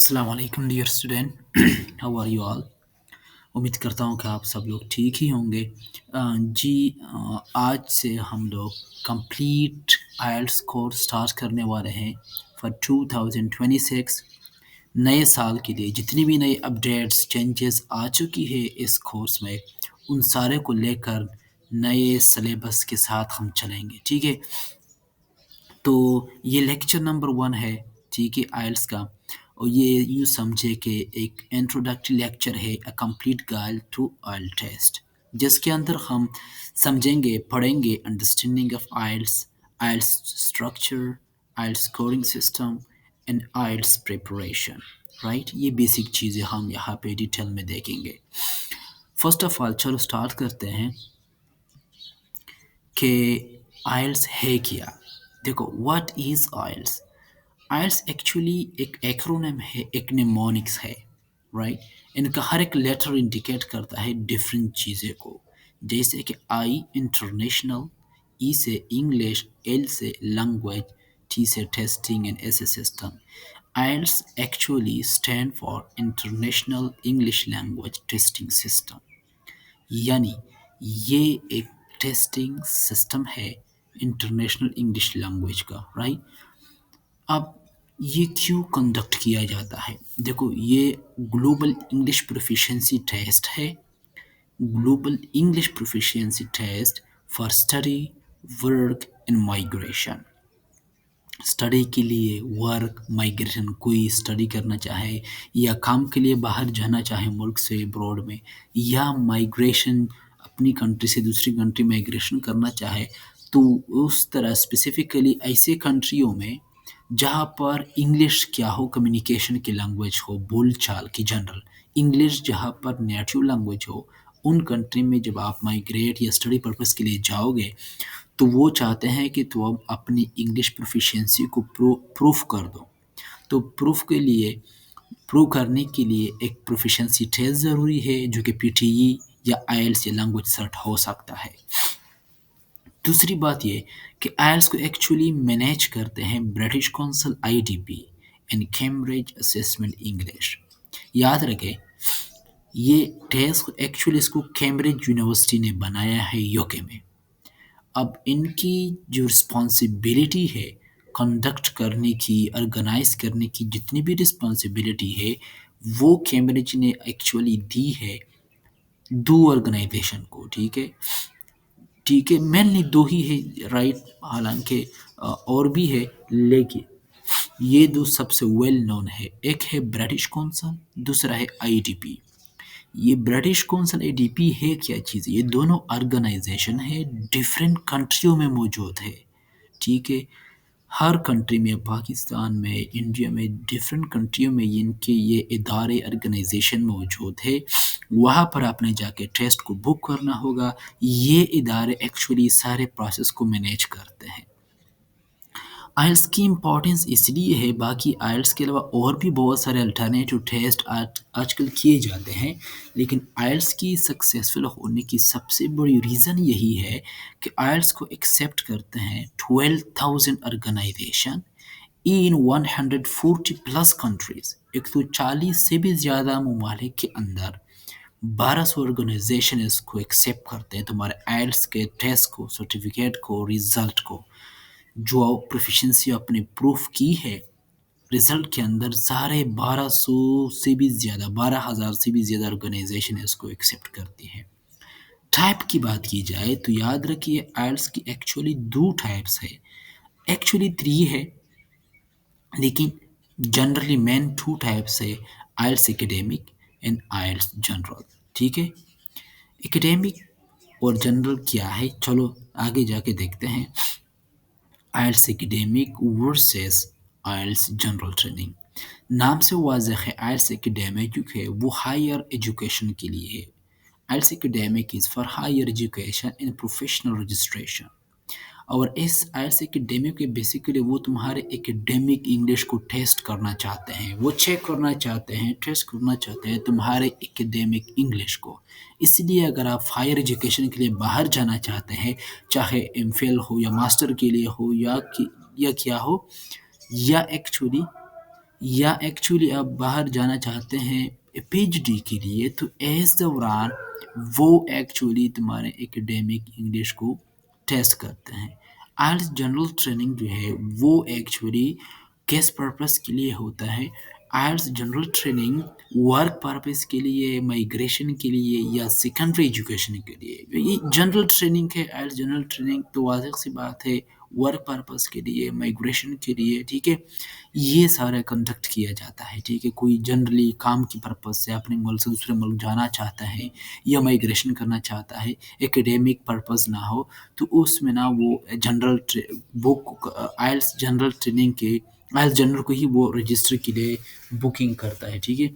अस्सलाम वालेकुम dear student. How are you all. उम्मीद करता हूँ कि आप सब लोग ठीक ही होंगे। जी, आज से हम लोग कंप्लीट आइल्स कोर्स स्टार्ट करने वाले हैं फॉर 2026। नए साल के लिए जितनी भी नई अपडेट्स चेंजेस आ चुकी है इस कोर्स में, उन सारे को लेकर नए सिलेबस के साथ हम चलेंगे। ठीक है, तो ये लेक्चर नंबर 1 है, ठीक है, आइल्स का। और ये यूँ समझे कि एक इंट्रोडक्टरी लेक्चर है, अ कंप्लीट गाइड टू आइल टेस्ट, जिसके अंदर हम समझेंगे, पढ़ेंगे understanding of IELTS, IELTS structure, IELTS scoring system and IELTS preparation. Right, ये बेसिक चीज़ें हम यहाँ पे डिटेल में देखेंगे। फर्स्ट ऑफ ऑल चलो स्टार्ट करते हैं कि आइल्स है क्या। देखो, what is IELTS. IELTS actually एक एक्रोनिम है, एक निमोनिक्स है। राइट, इनका हर एक लेटर इंडिकेट करता है डिफरेंट चीज़ें को। जैसे कि आई इंटरनेशनल, ई से इंग्लिश, एल से लैंग्वेज, टी से टेस्टिंग एंड एस ए system. IELTS actually stand for international English language testing system. यानी ये एक टेस्टिंग सिस्टम है इंटरनेशनल इंग्लिश लैंग्वेज का। राइट, अब ये क्यों कंडक्ट किया जाता है। देखो, ये ग्लोबल इंग्लिश प्रोफिशिएंसी टेस्ट है। Global English proficiency test for study, work and migration. Study के लिए, वर्क, माइग्रेशन, कोई स्टडी करना चाहे या काम के लिए बाहर जाना चाहे मुल्क से अब्रॉड में, या माइग्रेशन अपनी कंट्री से दूसरी कंट्री माइग्रेशन करना चाहे, तो उस तरह स्पेसिफिकली ऐसे कंट्रियों में जहाँ पर इंग्लिश क्या हो, कम्युनिकेशन की लैंग्वेज हो, बोलचाल की जनरल इंग्लिश जहाँ पर नेटिव लैंग्वेज हो, उन कंट्री में जब आप माइग्रेट या स्टडी पर्पस के लिए जाओगे, तो वो चाहते हैं कि तुम अपनी इंग्लिश प्रोफिशिएंसी को प्रूफ कर दो। तो प्रूव करने के लिए एक प्रोफिशिएंसी टेस्ट ज़रूरी है, जो कि पीटीई या आईएलटीएस या लैंग्वेज सर्ट हो सकता है। दूसरी बात ये कि आईएलटीएस को एक्चुअली मैनेज करते हैं British council IDP and Cambridge assessment English. याद रखें, ये टेस्ट एक्चुअली इसको कैम्ब्रिज यूनिवर्सिटी ने बनाया है यूके में। अब इनकी जो रिस्पॉन्सिबिलिटी है कंडक्ट करने की, ऑर्गेनाइज करने की, जितनी भी रिस्पॉन्सिबिलिटी है वो कैम्ब्रिज ने एक्चुअली दी है दो ऑर्गेनाइजेशन को। ठीक है, ठीक है, मेनली दो ही है। राइट, हालांकि और भी है, लेकिन ये दो सबसे वेल नोन है। एक है ब्रिटिश काउंसिल, दूसरा है आईडीपी। ये ब्रिटिश काउंसिल एडीपी है क्या चीज़, ये दोनों ऑर्गेनाइजेशन है, डिफरेंट कंट्रियों में मौजूद है। ठीक है, हर कंट्री में, पाकिस्तान में, इंडिया में, डिफरेंट कंट्रियों में इनके ये इदारे ऑर्गेनाइजेशन मौजूद है। वहाँ पर आपने जाके टेस्ट को बुक करना होगा। ये इदारे एक्चुअली सारे प्रोसेस को मैनेज करते हैं। आइल्स की इम्पोर्टेंस इसलिए है, बाकी आइल्स के अलावा और भी बहुत सारे अल्टरनेटिव टेस्ट आजकल किए जाते हैं, लेकिन आइल्स की सक्सेसफुल होने की सबसे बड़ी रीज़न यही है कि आइल्स को एक्सेप्ट करते हैं 12,000 ऑर्गेनाइजेशन इन 140 प्लस कंट्रीज। 140 से भी ज़्यादा ममालिक के अंदर 1200 ऑर्गेनाइजेशन इसको एक्सेप्ट करते हैं, तुम्हारे आइल्स के टेस्ट को, सर्टिफिकेट को, रिजल्ट को। जो प्रोफिशिएंसी आपने प्रूफ की है रिजल्ट के अंदर, सारे 1200 से भी ज़्यादा, 12,000 से भी ज़्यादा ऑर्गेनाइजेशन इसको एक्सेप्ट करती है। टाइप की बात की जाए तो याद रखिए, आइल्स की एक्चुअली दो टाइप्स है, एक्चुअली थ्री है, लेकिन जनरली मेन टू टाइप्स है, IELTS academic and IELTS general. ठीक है, एकेडमिक और जनरल क्या है, चलो आगे जाके देखते हैं। आइल्स एकेडमिक वर्सेस आइल्स जनरल ट्रेनिंग। नाम से वाज़ेह है, आइल्स एकेडमिक जो है वो हायर एजुकेशन के लिए है। IELTS academic is for higher education and professional registration. और इस आइल्स एकेडमिक के बेसिकली वो तुम्हारे एकेडमिक इंग्लिश को टेस्ट करना चाहते हैं, वो चेक करना चाहते हैं, टेस्ट करना चाहते हैं तुम्हारे एकेडमिक इंग्लिश को। इसलिए अगर आप हायर एजुकेशन के लिए बाहर जाना चाहते हैं, चाहे एमफिल हो या मास्टर के लिए हो या क्या हो, या एक्चुअली या एक्चुअली आप बाहर जाना चाहते हैं पीएचडी के लिए, तो इस दौरान वो एक्चुअली तुम्हारे एकेडमिक इंग्लिश को टेस्ट करते हैं। आइल्स जनरल ट्रेनिंग जो है वो एक्चुअली किस पर्पस के लिए होता है? IELTS general training work purpose के लिए, माइग्रेशन के लिए या सेकेंडरी एजुकेशन के लिए। ये जनरल ट्रेनिंग है। आइल्स जनरल ट्रेनिंग तो वाज़ेह सी बात है, वर्क पर्पस के लिए, माइग्रेशन के लिए, ठीक है? ये सारा कंडक्ट किया जाता है, ठीक है? कोई जनरली काम की पर्पज़ से अपने मुल्क से दूसरे मुल्क जाना चाहता है या माइग्रेशन करना चाहता है, एकेडमिक पर्पज़ ना हो, तो उसमें ना वो आइल्स जनरल ट्रेनिंग के आइल्स जनरल को ही वो रजिस्टर के लिए बुकिंग करता है, ठीक है?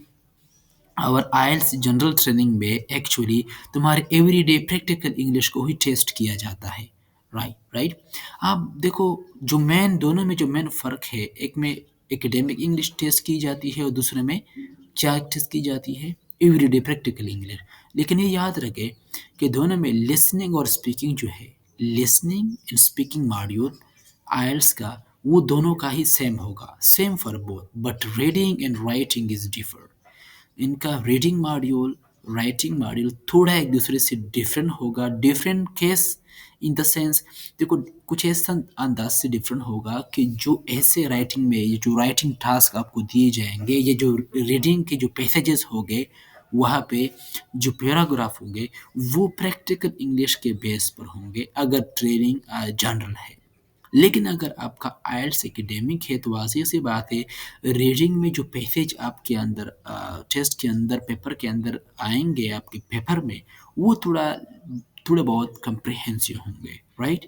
और आइल्स जनरल ट्रेनिंग में एक्चुअली तुम्हारे एवरीडे प्रैक्टिकल इंग्लिश को ही टेस्ट किया जाता है। Right, right. आप देखो, जो मेन दोनों में जो मेन फ़र्क है, एक में एकेडमिक इंग्लिश टेस्ट की जाती है और दूसरे में क्या टेस्ट की जाती है? Everyday practical English. लेकिन ये याद रखें कि दोनों में लिसनिंग और स्पीकिंग जो है, लिसनिंग एंड स्पीकिंग मॉड्यूल आइल्स का, वो दोनों का ही सेम होगा, same for both, but reading and writing is differ. इनका रीडिंग मॉड्यूल, राइटिंग मॉड्यूल थोड़ा एक दूसरे से डिफरेंट होगा। Different case in the sense, देखो, कुछ ऐसा अंदाज से डिफरेंट होगा कि जो ऐसे राइटिंग में ये जो राइटिंग टास्क आपको दिए जाएंगे, ये जो रीडिंग के जो पैसेजेस होंगे, वहाँ पे जो पैराग्राफ होंगे, वो प्रैक्टिकल इंग्लिश के बेस पर होंगे अगर ट्रेनिंग जनरल है। लेकिन अगर आपका आइल्स एकेडमिक है तो वाज़िह सी बात है, रीडिंग में जो पैसेज आपके अंदर टेस्ट के अंदर, पेपर के अंदर आएँगे आपके पेपर में, वो थोड़ा बहुत कम्प्रिहेंसिव होंगे, राइट?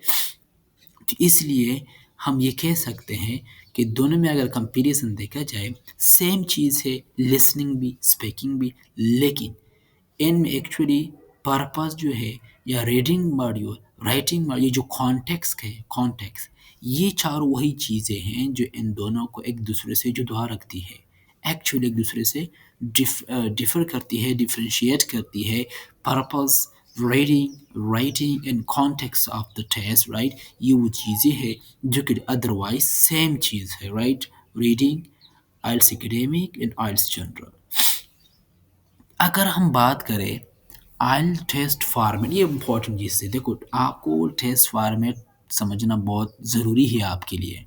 तो इसलिए हम ये कह सकते हैं कि दोनों में अगर कंपैरिज़न देखा जाए, सेम चीज़ है, लिसनिंग भी, स्पीकिंग भी, लेकिन इनमें एक्चुअली पर्पस जो है, या रीडिंग मॉड्यूल, राइटिंग मॉड्यूल, ये जो कॉन्टेक्स्ट है, कॉन्टेक्स्ट, ये चारों वही चीज़ें हैं जो इन दोनों को एक दूसरे से जुदा रखती है। एक्चुअली एक दूसरे से डिफ़र करती है, डिफरेंशिएट करती है। Purpose, reading, writing and context of the test, right? ये वो चीज़ें हैं जो कि अदरवाइज सेम चीज़ है, right? Reading, IELTS academic and IELTS general. अगर हम बात करें आइल टेस्ट फॉर्मेट, ये इम्पोर्टेंट चीज़ है। देखो, आपको टेस्ट फॉर्मेट समझना बहुत ज़रूरी है आपके लिए।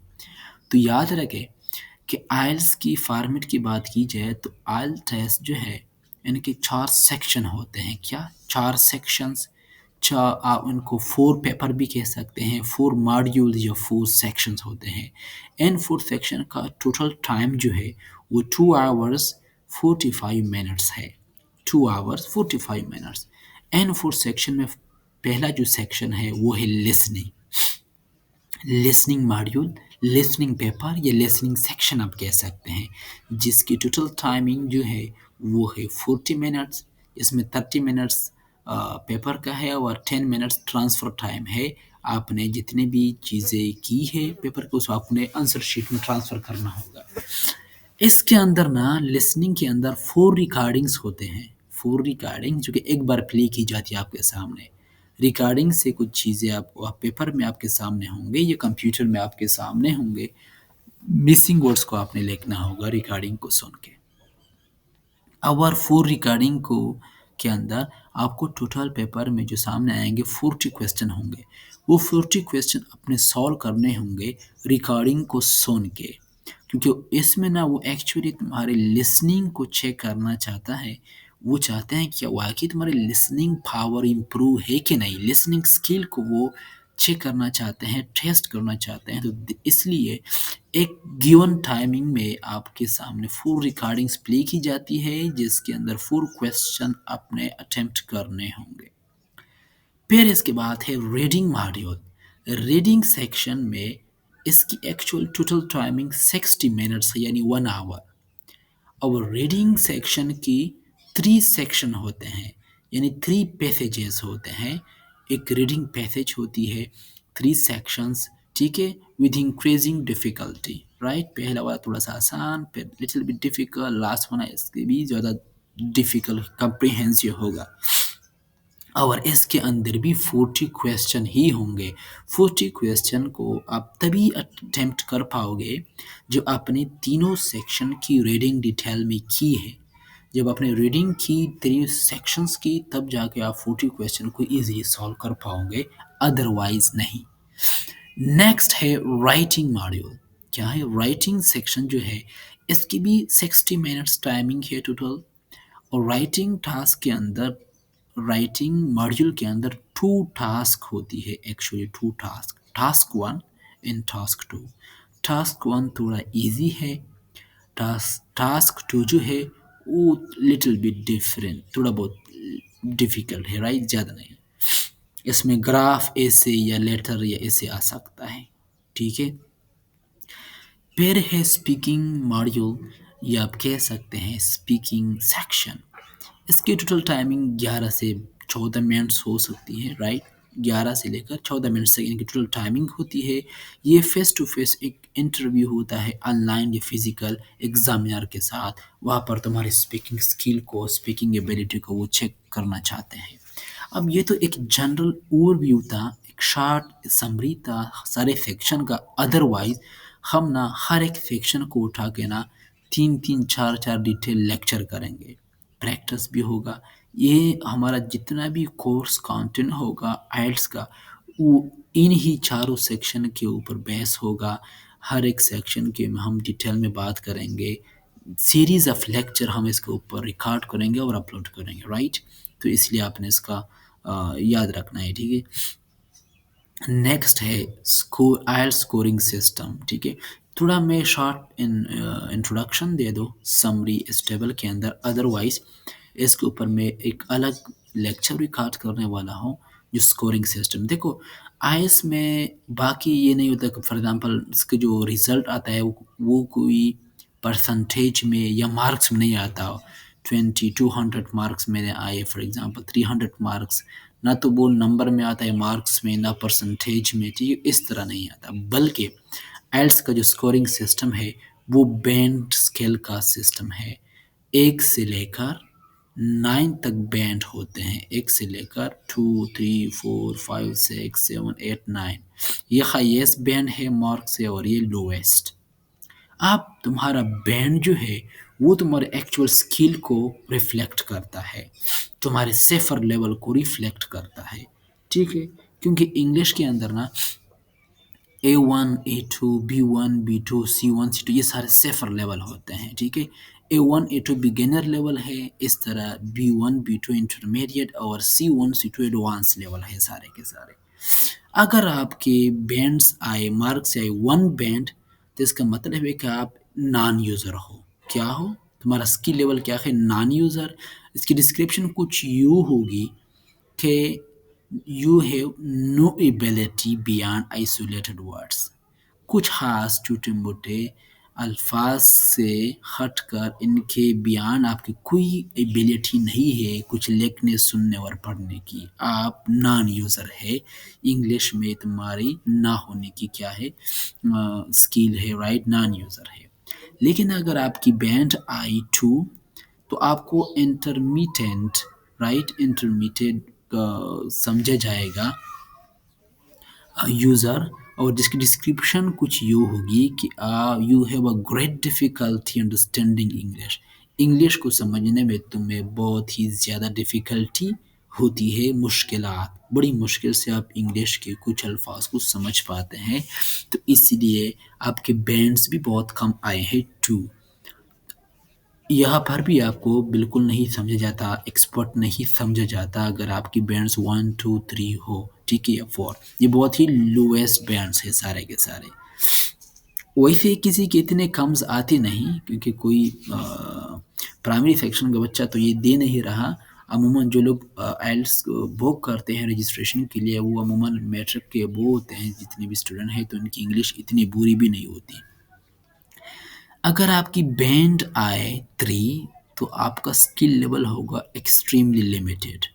तो याद रखें कि आइल्स की फॉर्मेट की बात की जाए तो आइल टेस्ट जो है, इनके 4 सेक्शन होते हैं। क्या? 4 सेक्शंस। आप उनको 4 पेपर भी कह सकते हैं, 4 मॉड्यूल्स या 4 सेक्शंस होते हैं। इन 4 सेक्शन का टोटल टाइम जो है वो 2 आवर्स 45 मिनट्स है। 2 आवर्स 45 मिनट्स। इन 4 सेक्शन में पहला जो सेक्शन है वो है listening. Listening module, listening paper या लिसनिंग सेक्शन आप कह सकते हैं, जिसकी टोटल टाइमिंग जो है वो है 40 मिनट्स। इसमें 30 मिनट्स पेपर का है और 10 मिनट्स ट्रांसफ़र टाइम है। आपने जितने भी चीज़ें की है पेपर को, उसको आपने आंसर शीट में ट्रांसफ़र करना होगा। इसके अंदर ना, लिसनिंग के अंदर 4 रिकॉर्डिंग्स होते हैं। 4 रिकॉर्डिंग जो कि एक बार प्ले की जाती है आपके सामने। रिकॉर्डिंग से कुछ चीज़ें आप पेपर में आपके सामने होंगे या कंप्यूटर में आपके सामने होंगे। मिसिंग वर्ड्स को आपने लिखना होगा रिकॉर्डिंग को सुन के। और 4 रिकॉर्डिंग को के अंदर आपको टोटल पेपर में जो सामने आएँगे 40 क्वेश्चन होंगे। वो 40 क्वेश्चन अपने सॉल्व करने होंगे रिकॉर्डिंग को सुन के। क्योंकि इसमें ना वो एक्चुअली तुम्हारे लिसनिंग को चेक करना चाहता है। वो चाहते हैं कि वाक़ई तुम्हारी लिसनिंग पावर इम्प्रूव है कि नहीं, लिसनिंग स्किल को वो चेक करना चाहते हैं, टेस्ट करना चाहते हैं। तो इसलिए एक गिवन टाइमिंग में आपके सामने 4 रिकॉर्डिंग्स प्ले की जाती है, जिसके अंदर 4 क्वेश्चन आपने अटेम्प्ट करने होंगे। फिर इसके बाद है रीडिंग मॉड्यूल। रीडिंग सेक्शन में इसकी एक्चुअल टोटल टाइमिंग 60 मिनट्स है, यानी 1 आवर। और रीडिंग सेक्शन की 3 सेक्शन होते हैं, यानी 3 पैसेजेस होते हैं। एक रीडिंग पैसेज होती है, 3 सेक्शंस, ठीक है? With increasing difficulty, right? पहला वाला थोड़ा-सा आसान, फिर लिटिल बिट डिफ़िकल्ट, लास्ट वाला इसके भी ज़्यादा डिफ़िकल्ट, कॉम्प्रिहेंसिव होगा। और इसके अंदर भी 40 क्वेश्चन ही होंगे। 40 क्वेश्चन को आप तभी अटेम्प्ट कर पाओगे जो आपने तीनों सेक्शन की रीडिंग डिटेल में की है। जब आपने रीडिंग की 3 सेक्शंस की तब जाके आप 40 क्वेश्चन को इजीली सॉल्व कर पाओगे, अदरवाइज नहीं। नेक्स्ट है राइटिंग मॉड्यूल। क्या है राइटिंग सेक्शन जो है, इसकी भी 60 मिनट्स टाइमिंग है टोटल। और राइटिंग टास्क के अंदर, राइटिंग मॉड्यूल के अंदर 2 टास्क होती है, actually 2 task, task 1 and task 2। Task 1 थोड़ा इजी है, टास्क टास्क 2 जो है वो लिटिल बिट डिफरेंट, थोड़ा बहुत डिफिकल्ट है, राइट, ज़्यादा नहीं। इसमें ग्राफ ऐसे या लेटर या ऐसे आ सकता है, ठीक है। फिर है स्पीकिंग मॉड्यूल, या आप कह सकते हैं स्पीकिंग सेक्शन। इसकी टोटल टाइमिंग 11 से 14 मिनट्स हो सकती है, राइट। 11 से लेकर 14 मिनट तक इनकी टोटल टाइमिंग होती है। ये फेस टू फेस एक इंटरव्यू होता है ऑनलाइन या फिजिकल एग्जामिनर के साथ। वहाँ पर तुम्हारी स्पीकिंग स्किल को, स्पीकिंग एबिलिटी को वो चेक करना चाहते हैं। अब ये तो एक जनरल ओवरव्यू था, एक शॉर्ट समरी था सारे सेक्शन का। अदरवाइज हम ना हर एक सेक्शन को उठा के ना 3-3, 4-4 डिटेल लेक्चर करेंगे, प्रैक्टिस भी होगा। ये हमारा जितना भी कोर्स कंटेंट होगा आइल्स का, वो इन ही चारों सेक्शन के ऊपर बेस होगा। हर एक सेक्शन के में हम डिटेल में बात करेंगे। सीरीज ऑफ लेक्चर हम इसके ऊपर रिकॉर्ड करेंगे और अपलोड करेंगे, राइट। तो इसलिए आपने इसका याद रखना है, ठीक है। नेक्स्ट है स्कोर, आयल स्कोरिंग सिस्टम, ठीक है। थोड़ा मैं शॉर्ट इंट्रोडक्शन दे दो समरी इस टेबल के अंदर, अदरवाइज इसके ऊपर मैं एक अलग लेक्चर रिकॉर्ड करने वाला हूँ। जो स्कोरिंग सिस्टम देखो, आईएएस में बाकी ये नहीं होता कि फॉर एग्जांपल इसके जो रिजल्ट आता है वो कोई परसेंटेज में या मार्क्स में नहीं आता। 20-200 मार्क्स मेरे आए, फॉर एग्जांपल 300 मार्क्स, ना तो वो नंबर में आता है मार्क्स में, ना परसेंटेज में, ठीक है, इस तरह नहीं आता। बल्कि आइल्स का जो स्कोरिंग सिस्टम है वो बैंड स्केल का सिस्टम है। 1 से लेकर 9 तक बैंड होते हैं, 1 से लेकर 2, 3, 4, 5, 6, 7, 8, 9। ये हाईएस्ट बैंड है मार्क्स से और ये लोएस्ट। आप तुम्हारा बैंड जो है वो तुम्हारे एक्चुअल स्किल को रिफ्लेक्ट करता है, तुम्हारे सेफर लेवल को रिफ्लेक्ट करता है, ठीक है। क्योंकि इंग्लिश के अंदर ना A1, A2, B1, B2, C1, C2 ये सारे सेफर लेवल होते हैं, ठीक है। A1, A2 बिगिनर लेवल है, इस तरह B1, B2 इंटरमीडिएट और C1, C2 एडवांस लेवल है सारे के सारे। अगर आपके बैंड्स आए, मार्क्स आए 1 बैंड, तो इसका मतलब है कि आप नॉन यूज़र हो। क्या हो? तुम्हारा स्किल लेवल क्या है? Non user. इसकी डिस्क्रिप्शन कुछ यूँ होगी कि you have no ability beyond isolated words। कुछ खास छोटे मोटे अल्फाज से हटकर इनके बयान आपकी कोई एबिलिटी नहीं है कुछ लिखने, सुनने और पढ़ने की। आप नॉन यूज़र है। इंग्लिश में तुम्हारी ना होने की क्या है, स्किल है, राइट, नॉन यूज़र है। लेकिन अगर आपकी बैंड आई टू, तो आपको इंटरमीडिएट, राइट, इंटरमीडिएट समझा जाएगा यूज़र। और जिसकी डिस्क्रिप्शन कुछ यूँ होगी कि you have a great difficulty understanding English. English को समझने में तुम्हें बहुत ही ज़्यादा डिफ़िकल्टी होती है, मुश्किलात, बड़ी मुश्किल से आप इंग्लिश के कुछ अल्फाज को समझ पाते हैं। तो इसलिए आपके बैंड्स भी बहुत कम आए हैं टू। यहाँ पर भी आपको बिल्कुल नहीं समझा जाता, एक्सपर्ट नहीं समझा जाता अगर आपकी बैंड्स 1, 2, 3 हो, ठीक है, या 4। ये बहुत ही लोएस्ट बैंड्स है सारे के सारे। वैसे किसी के इतने कम्स आते नहीं, क्योंकि कोई प्राइमरी सेक्शन का बच्चा तो ये दे नहीं रहा। अमूमन जो लोग आइल्स बुक करते हैं रजिस्ट्रेशन के लिए, वो अमूमन मैट्रिक के अबोव होते हैं जितने भी स्टूडेंट हैं, तो उनकी इंग्लिश इतनी बुरी भी नहीं होती। अगर आपकी बैंड आए 3, तो आपका स्किल लेवल होगा एक्सट्रीमली लिमिटेड।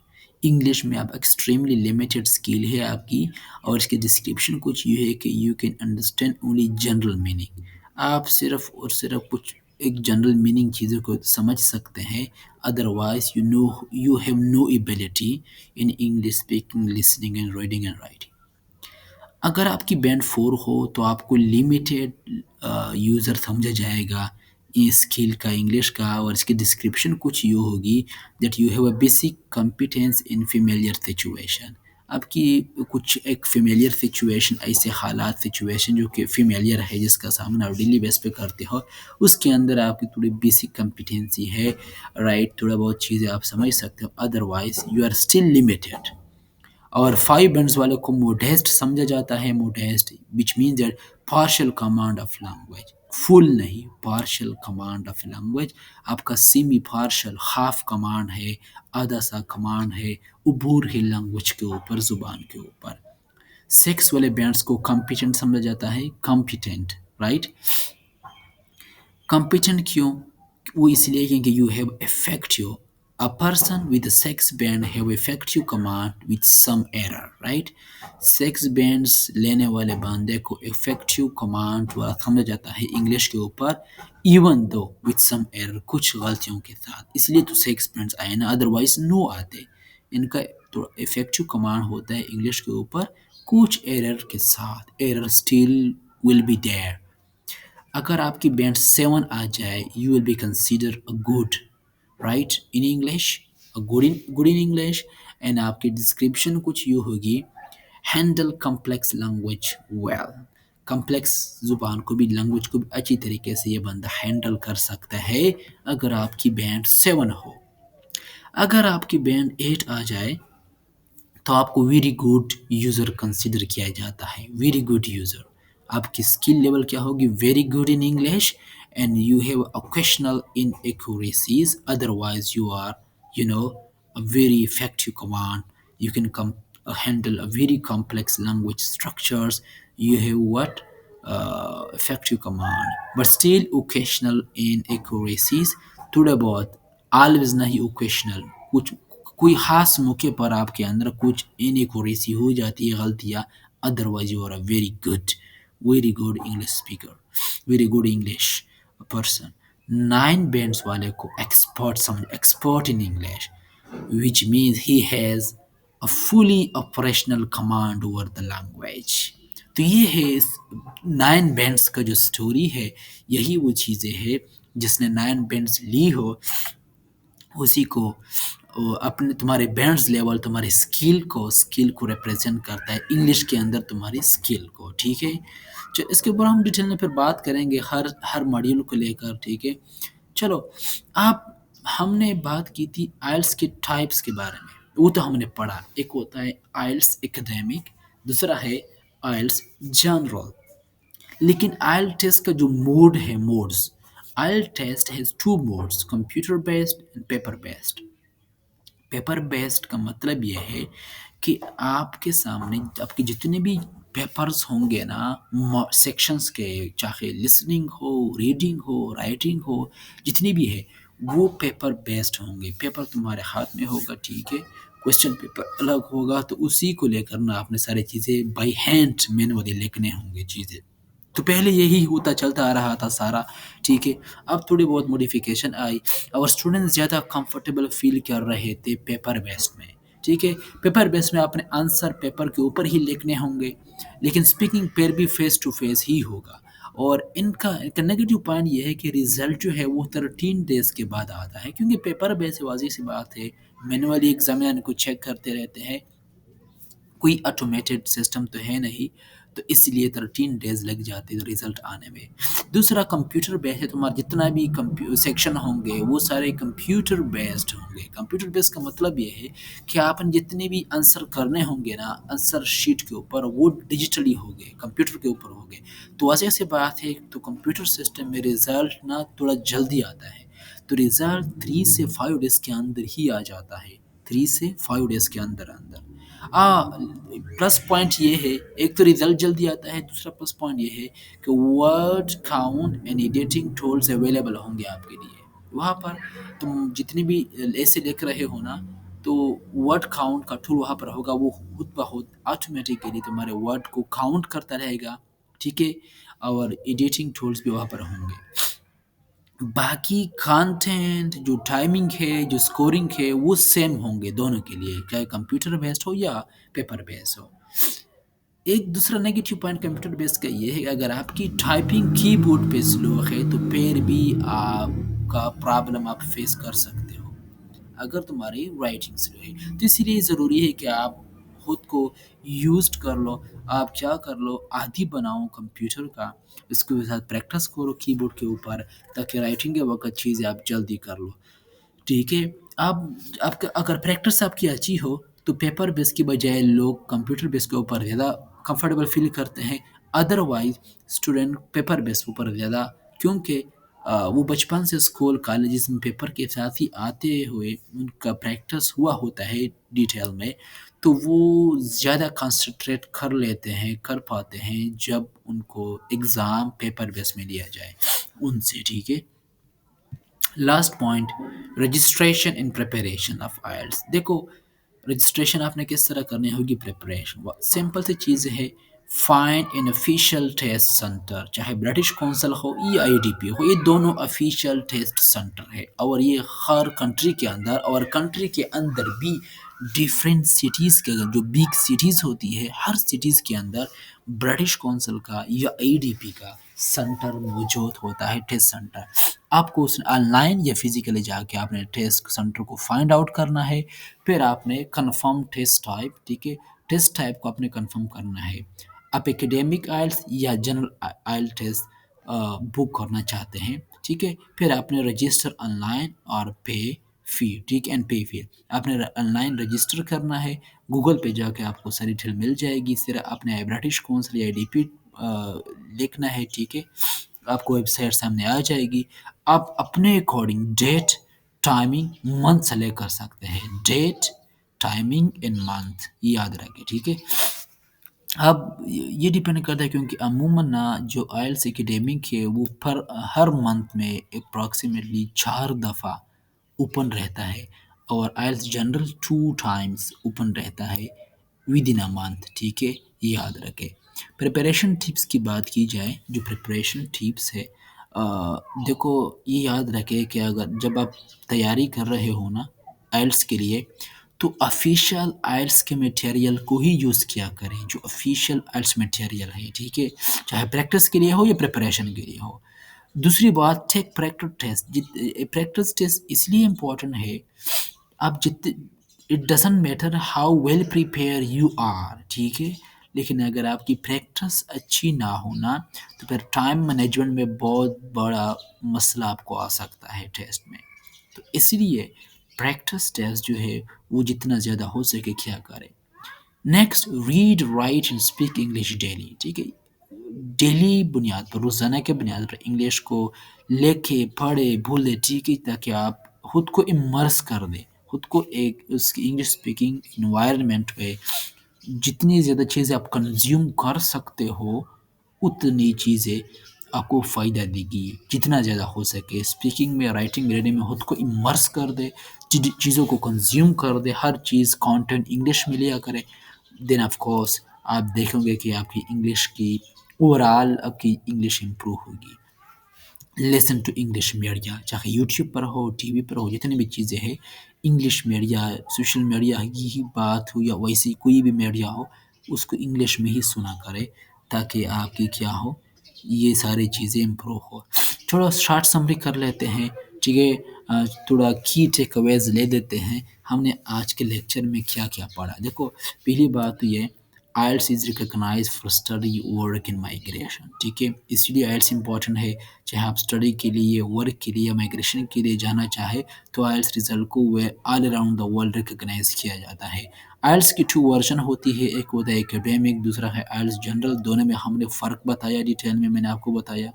इंग्लिश में आप एक्सट्रीमली लिमिटेड स्किल है आपकी। और इसके डिस्क्रिप्शन कुछ ये है कि you can understand only general meaning. आप सिर्फ और सिर्फ कुछ एक जनरल मीनिंग चीज़ों को समझ सकते हैं। Otherwise you have no ability in English speaking, listening and reading and writing. अगर आपकी बैंड 4 हो तो आपको लिमिटेड यूज़र समझा जाएगा इस स्किल का, इंग्लिश का, और इसकी डिस्क्रिप्शन कुछ यूँ होगी that you have a basic competence in familiar situation. आपकी कुछ एक फ़ेमिलियर सिचुएशन, ऐसे हालात सिचुएशन जो कि फ़ेमिलियर है, जिसका सामना आप डेली बेस पे करते हो, उसके अंदर आपकी थोड़ी बेसिक कॉम्पिटेंसी है, राइट? थोड़ा बहुत चीज़ें आप समझ सकते हो, otherwise you are still limited. और 5 बैंड्स वाले को मोडेस्ट समझा जाता है, modest which means that partial command of language, full नहीं, पार्शियल कमांड ऑफ लैंग्वेज। आपका सेमी पार्शियल, हाफ कमांड है, आधा सा कमांड है, उबूर है लैंग्वेज के ऊपर, ज़ुबान के ऊपर। 6 वाले बैंड्स को कॉम्पिटेंट समझा जाता है, कॉम्पिटेंट, राइट? कॉम्पिटेंट क्यों? वो इसलिए क्योंकि you have effective, a person with a sex band have effective command with some error, right? Sex bands लेने वाले बंदे को इफेक्टिव कमांड वाला समझा जाता है इंग्लिश के ऊपर, even though with some error, कुछ गलतियों के साथ, इसलिए तो सेक्स बैंड्स आए ना, अदरवाइज नो आते। इनका तो इफेक्टिव कमांड होता है इंग्लिश के ऊपर कुछ एरर के साथ, error still will be there. अगर आपकी बैंड 7 आ जाए, you will be consider a good, right, in English, good in English. And आपकी डिस्क्रिप्शन कुछ यूँ होगी, handle complex language well. Complex ज़ुबान को भी, लैंग्वेज को भी अच्छी तरीके से ये बंदा हैंडल कर सकता है अगर आपकी बैंड 7 हो। अगर आपकी बैंड 8 आ जाए तो आपको वेरी गुड यूज़र कंसिडर किया जाता है, वेरी गुड यूज़र। आपकी स्किल लेवल क्या होगी? Very good in English and you have occasional inaccuracies, otherwise you are, you know, a very effective command. You can handle a very complex language structures. You have what? Effective command, but still occasional inaccuracies, थोड़ा बहुत, always नहीं, occasional, कुछ कोई ख़ास मौके पर आपके अंदर कुछ इनएक्यूरेसी हो जाती है, गलतियाँ, otherwise you are a very good English speaker, very good English person. 9 bands वाले को एक्सपर्ट समझ, expert in English, which means he has a fully operational command over the language। तो ये है इस 9 बैंड्स का जो स्टोरी है, यही वो चीज़ें हैं जिसने 9 बैंड्स ली हो, उसी को अपने तुम्हारे बैंड्स लेवल, तुम्हारे स्किल को रिप्रेजेंट करता है इंग्लिश के अंदर, तुम्हारी स्किल को, ठीक है? इसके ऊपर हम डिटेल में फिर बात करेंगे हर हर मॉड्यूल को लेकर, ठीक है? चलो, आप हमने बात की थी आइल्स के टाइप्स के बारे में, वो तो हमने पढ़ा। एक होता है आइल्स एकेडमिक, दूसरा है आइल्स जनरल। लेकिन आयल टेस्ट का जो मोड है, मोड्स, आयल test has 2 modes, computer based and paper based. Paper based का मतलब ये है कि आपके सामने आपके जितने भी पेपर्स होंगे ना, सेक्शंस के, चाहे लिसनिंग हो, रीडिंग हो, राइटिंग हो, जितनी भी है, वो पेपर बेस्ड होंगे। पेपर तुम्हारे हाथ में होगा, ठीक है? क्वेश्चन पेपर अलग होगा, तो उसी को लेकर ना आपने सारी चीज़ें बाई हैंड मैनुअली लिखने होंगे चीज़ें। तो पहले यही होता चलता आ रहा था सारा, ठीक है? अब थोड़ी बहुत मॉडिफ़िकेशन आई और स्टूडेंट्स ज़्यादा कंफर्टेबल फ़ील कर रहे थे पेपर बेस्ड में, ठीक है? पेपर बेस्ड में अपने आंसर पेपर के ऊपर ही लिखने होंगे, लेकिन स्पीकिंग फिर भी फ़ेस टू फ़ेस ही होगा। और इनका नेगेटिव पॉइंट ये है कि रिज़ल्ट जो है वो 13 डेज़ के बाद आता है, क्योंकि पेपर बेस्ड वाज़ी-सी बात है, मैनुअली एग्ज़ामिनर को चेक करते रहते हैं, कोई ऑटोमेटेड सिस्टम तो है नहीं, तो इसलिए 13 डेज़ लग जाते हैं रिज़ल्ट आने में। दूसरा कंप्यूटर बेस्ड है, तुम्हारा जितना भी सेक्शन होंगे वो सारे कंप्यूटर बेस्ड होंगे। कंप्यूटर बेस्ड का मतलब ये है कि आपने जितने भी आंसर करने होंगे ना, आंसर शीट के ऊपर, वो डिजिटली होंगे, कंप्यूटर के ऊपर होंगे। तो ऐसी बात है, तो कंप्यूटर सिस्टम में रिज़ल्ट ना थोड़ा जल्दी आता है, तो रिज़ल्ट 3 से 5 डेज़ के अंदर ही आ जाता है, 3 से 5 डेज़ के अंदर-अंदर। प्लस पॉइंट ये है, एक तो रिज़ल्ट जल्दी आता है, दूसरा प्लस पॉइंट ये है कि word count and editing tools available होंगे आपके लिए। वहाँ पर तुम जितने भी ऐसे लिख रहे हो ना, तो वर्ड काउंट का टूल वहाँ पर होगा, वो खुद ब खुद ऑटोमेटिकली तुम्हारे वर्ड को काउंट करता रहेगा, ठीक है? और एडिटिंग टूल्स भी वहाँ पर होंगे। बाकी कंटेंट जो टाइमिंग है, जो स्कोरिंग है, वो सेम होंगे दोनों के लिए, चाहे कंप्यूटर बेस्ड हो या पेपर बेस्ड हो। एक दूसरा नेगेटिव पॉइंट कंप्यूटर बेस्ड का ये है कि अगर आपकी टाइपिंग कीबोर्ड पे स्लो है तो फिर भी आपका प्रॉब्लम आप फेस कर सकते हो अगर तुम्हारी राइटिंग स्लो है। तो इसीलिए ज़रूरी है कि आप खुद को यूज़ कर लो। आप क्या कर लो, आदी बनाओ कंप्यूटर का, उसके साथ प्रैक्टिस करो कीबोर्ड के ऊपर, ताकि राइटिंग के वक्त चीज़ें आप जल्दी कर लो। ठीक है। आप आपका अगर प्रैक्टिस आपकी अच्छी हो तो पेपर बेस की बजाय लोग कंप्यूटर बेस के ऊपर ज़्यादा कंफर्टेबल फील करते हैं। अदरवाइज स्टूडेंट पेपर बेस ऊपर ज़्यादा, क्योंकि वो बचपन से स्कूल कॉलेजेस में पेपर के साथ ही आते हुए उनका प्रैक्टिस हुआ होता है डिटेल में, तो वो ज़्यादा कंसंट्रेट कर लेते हैं, कर पाते हैं जब उनको एग्ज़ाम पेपर बेस में लिया जाए उनसे। ठीक है। Last point, registration in preparation of IELTS. देखो, रजिस्ट्रेशन आपने किस तरह करनी होगी, प्रिपरेशन सिंपल सी चीज़ है। Find in official test centre, चाहे ब्रिटिश काउंसिल हो या आईडीपी हो, ये दोनों ऑफिशियल टेस्ट सेंटर है और ये हर कंट्री के अंदर, और कंट्री के अंदर भी डिफरेंट सिटीज़ के अंदर, जो बिग सिटीज़ होती है, हर सिटीज़ के अंदर ब्रिटिश काउंसिल का या आईडीपी का सेंटर मौजूद होता है, टेस्ट सेंटर। आपको उस ऑनलाइन या फिजिकली जाके आपने टेस्ट सेंटर को फाइंड आउट करना है। फिर आपने कंफर्म टेस्ट टाइप, ठीक है, टेस्ट टाइप को आपने कंफर्म करना है। आप एकेडमिक आइल्स या जनरल आइल टेस्ट बुक करना चाहते हैं, ठीक है। फिर आपने रजिस्टर ऑनलाइन और पे फी, ठीक है, एंड पे फी। आपने ऑनलाइन रजिस्टर करना है, गूगल पे जाके आपको सारी डिटेल मिल जाएगी। फिर आपने ब्रिटिश काउंसिल या आईडीपी लिखना है, ठीक है। आपको वेबसाइट सामने आ जाएगी। आप अपने according date, timing, month select कर सकते हैं। डेट, टाइमिंग एंड मंथ, ये याद रखें, ठीक है। अब ये डिपेंड करता है, क्योंकि अमूमन ना जो आइल्स एकेडमिक है वो पर हर मंथ में अप्रॉक्सीमेटली 4 दफ़ा ओपन रहता है, और आइल्स जनरल 2 टाइम्स ओपन रहता है विद इन अ मंथ, ठीक है, ये याद रखें। प्रिपरेशन टिप्स की बात की जाए, जो प्रिपरेशन टिप्स है, देखो, ये याद रखें कि अगर जब आप तैयारी कर रहे हो ना आइल्स के लिए, तो ऑफिशियल आइल्स के मटेरियल को ही यूज़ किया करें, जो ऑफिशियल आइल्स मटेरियल है, ठीक है, चाहे प्रैक्टिस के लिए हो या प्रिपरेशन के लिए हो। दूसरी बात, take practice test. Practice test इसलिए इम्पोर्टेंट है, आप जित it doesn't matter how well prepare you are, ठीक है, लेकिन अगर आपकी प्रैक्टिस अच्छी ना हो ना, तो फिर टाइम मैनेजमेंट में बहुत बड़ा मसला आपको आ सकता है टेस्ट में। तो इसलिए प्रैक्टिस टेस्ट जो है वो जितना ज़्यादा हो सके क्या करें। Next, read, right and speak English daily, ठीक है। डेली बुनियाद पर, रोज़ाना के बुनियाद पर इंग्लिश को लिखे, पढ़े, भूले, ठीक है, ताकि आप खुद को इमर्स कर दें, खुद को एक उसकी इंग्लिश स्पीकिंग इन्वायरमेंट में जितनी ज़्यादा चीज़ें आप कंज़्यूम कर सकते हो, उतनी चीज़ें आपको फ़ायदा देगी। जितना ज़्यादा हो सके स्पीकिंग में, राइटिंग, रीडिंग में खुद को इमर्स कर दे, चीज़ों को कंज़्यूम कर दे, हर चीज़ कंटेंट इंग्लिश में लिया करें। देन ऑफ कोर्स आप देखोगे कि आपकी इंग्लिश की ओवरऑल आपकी इंग्लिश इम्प्रूव होगी। लिसन टू इंग्लिश मीडिया, चाहे यूट्यूब पर हो, टीवी पर हो, जितनी भी चीज़ें हैं, इंग्लिश मीडिया, सोशल मीडिया की ही बात हो या वैसी कोई भी मीडिया हो, उसको इंग्लिश में ही सुना करें, ताकि आपकी क्या हो, ये सारी चीज़ें इम्प्रूव हो। थोड़ा शॉर्ट समरी कर लेते हैं, ठीक है। थोड़ा की टेकअवेज़ ले लेते हैं, हमने आज के लेक्चर में क्या-क्या पढ़ा। देखो, पहली बात तो ये, IELTS is recognized for study, work and migration, ठीक है। इसलिए आइल्स इम्पोर्टेंट है, चाहे आप स्टडी के लिए, वर्क के लिए या माइग्रेशन के लिए जाना चाहे, तो आइल्स रिजल्ट को वे all around the world recognize किया जाता है। आइल्स की 2 वर्जन होती है, एक होता है एकेडमिक, दूसरा है आइल्स जनरल। दोनों में हमने फ़र्क बताया डिटेल में, मैंने आपको बताया।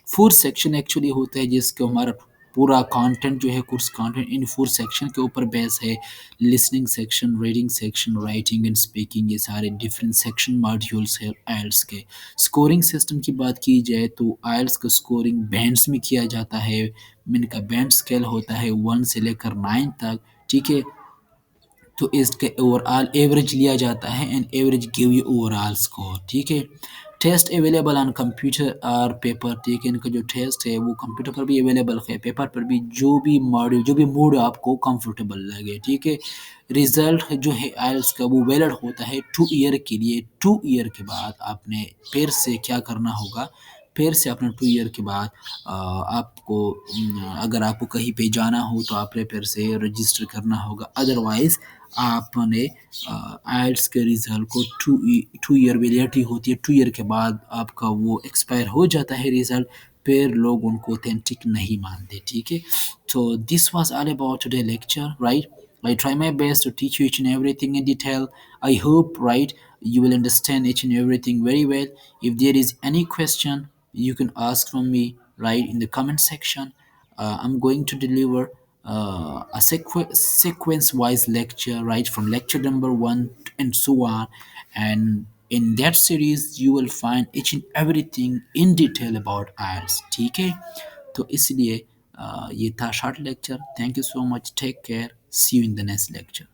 4 सेक्शन एक्चुअली होता है, जिसको हमारा पूरा कंटेंट जो है, कोर्स कंटेंट इन 4 सेक्शन के ऊपर बेस है। Listening section, reading section, writing and speaking, ये सारे डिफरेंट सेक्शन मॉड्यूल्स है आइल्स के। स्कोरिंग सिस्टम की बात की जाए तो आइल्स का स्कोरिंग बैंड्स में किया जाता है। इनका बैंड स्केल होता है 1 से लेकर 9 तक, ठीक है। तो इसके ओवरऑल एवरेज लिया जाता है, and average give you overall score, ठीक है। टेस्ट अवेलेबल ऑन कंप्यूटर और पेपर, ठीक है, इनका जो टेस्ट है वो कंप्यूटर पर भी अवेलेबल है, पेपर पर भी, जो भी मॉड्यूल, जो भी मोड आपको कंफर्टेबल लगे, ठीक है। रिजल्ट जो है आइल्स का वो वैलिड होता है 2 ईयर के लिए। 2 ईयर के बाद आपने फिर से क्या करना होगा, फिर से अपना 2 ईयर के बाद आपको अगर आपको कहीं पे जाना हो तो आपने फिर से रजिस्टर करना होगा, अदरवाइज आपने आइल्स के रिजल्ट को 2 ईयर वैलिडिटी होती है, 2 ईयर के बाद आपका वो एक्सपायर हो जाता है रिजल्ट, फिर लोग उनको ऑथेंटिक नहीं मानते, ठीक है। So this was all about today lecture, right? I try my best to teach you each and everything in detail. I hope, right, you will understand each and everything very well. If there is any question, you can ask from me, right, in the comment section. I'm going to deliver a sequence-wise lecture, right, from lecture number one and so on. And in that series, you will find each and everything in detail about IELTS. ठीक है, तो इसलिए ये था short lecture. Thank you so much, take care, see you in the next lecture.